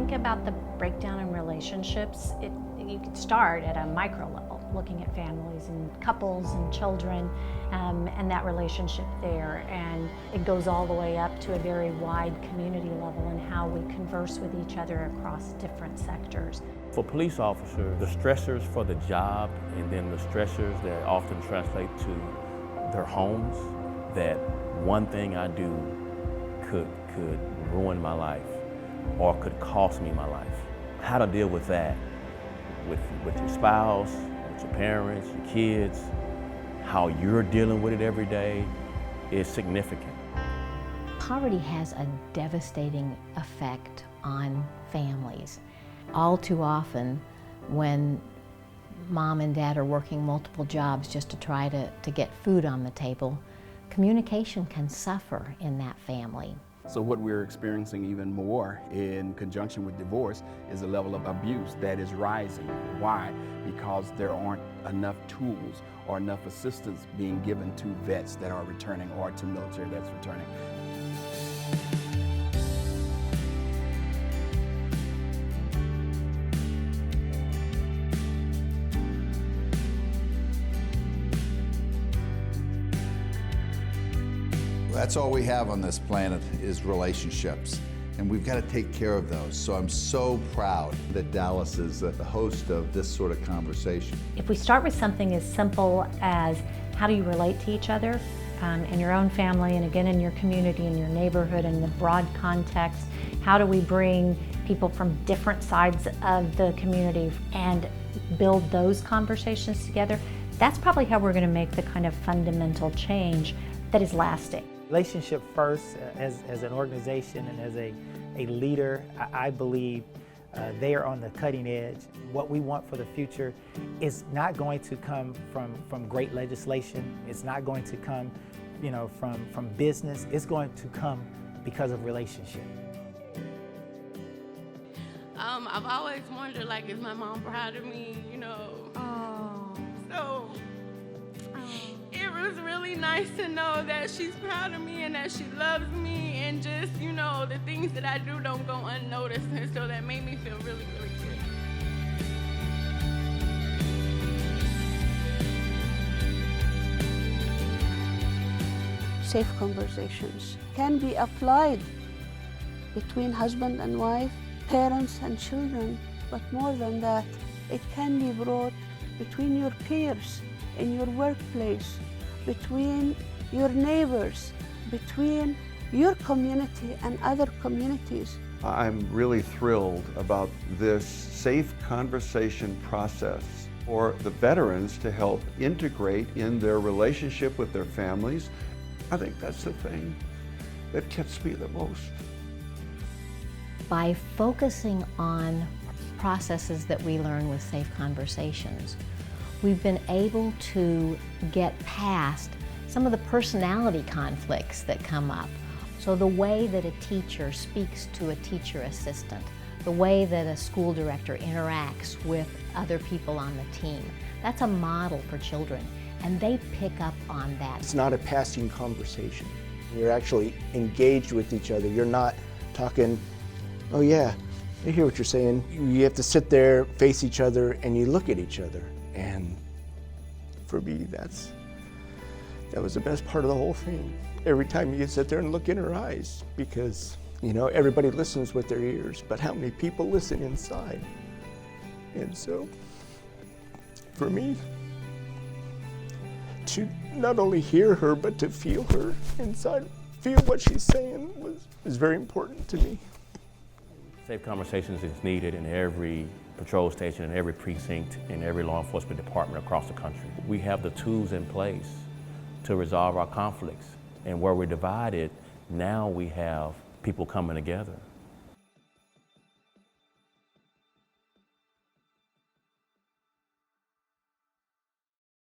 think about the breakdown in relationships, you could start at a micro level, looking at families and couples and children and that relationship there. And it goes all the way up to a very wide community level and how we converse with each other across different sectors. For police officers, the stressors for the job and then the stressors that often translate to their homes, that one thing I do could ruin my life or could cost me my life. How to deal with that with your spouse, with your parents, your kids, how you're dealing with it every day is significant. Poverty has a devastating effect on families. All too often, when mom and dad are working multiple jobs just to try to get food on the table, communication can suffer in that family. So what we're experiencing even more in conjunction with divorce is a level of abuse that is rising. Why? Because there aren't enough tools or enough assistance being given to vets that are returning or to military that's returning. That's all we have on this planet is relationships, and we've got to take care of those. So I'm so proud that Dallas is the host of this sort of conversation. If we start with something as simple as how do you relate to each other in your own family and again in your community, in your neighborhood, in the broad context, how do we bring people from different sides of the community and build those conversations together, that's probably how we're going to make the kind of fundamental change that is lasting. Relationship First, as an organization and as a leader, I believe they are on the cutting edge. What we want for the future is not going to come from great legislation. It's not going to come, from business. It's going to come because of relationship. I've always wondered, is my mom proud of me, Oh. So it was really nice to know that she's proud of me and that she loves me, and just, the things that I do don't go unnoticed, and so that made me feel really, really good. Safe conversations can be applied between husband and wife, parents and children, but more than that, it can be brought between your peers, in your workplace, between your neighbors, between your community and other communities. I'm really thrilled about this safe conversation process for the veterans to help integrate in their relationship with their families. I think that's the thing that gets me the most. By focusing on processes that we learn with safe conversations, we've been able to get past some of the personality conflicts that come up. So the way that a teacher speaks to a teacher assistant, the way that a school director interacts with other people on the team, that's a model for children, and they pick up on that. It's not a passing conversation. You're actually engaged with each other. You're not talking, oh yeah, I hear what you're saying. You have to sit there, face each other, and you look at each other. And for me, that was the best part of the whole thing. Every time you could sit there and look in her eyes, because everybody listens with their ears, but how many people listen inside? And so, for me, to not only hear her, but to feel her inside, feel what she's saying was very important to me. Safe conversations is needed in every patrol station, in every precinct, in every law enforcement department across the country. We have the tools in place to resolve our conflicts. And where we're divided, now we have people coming together.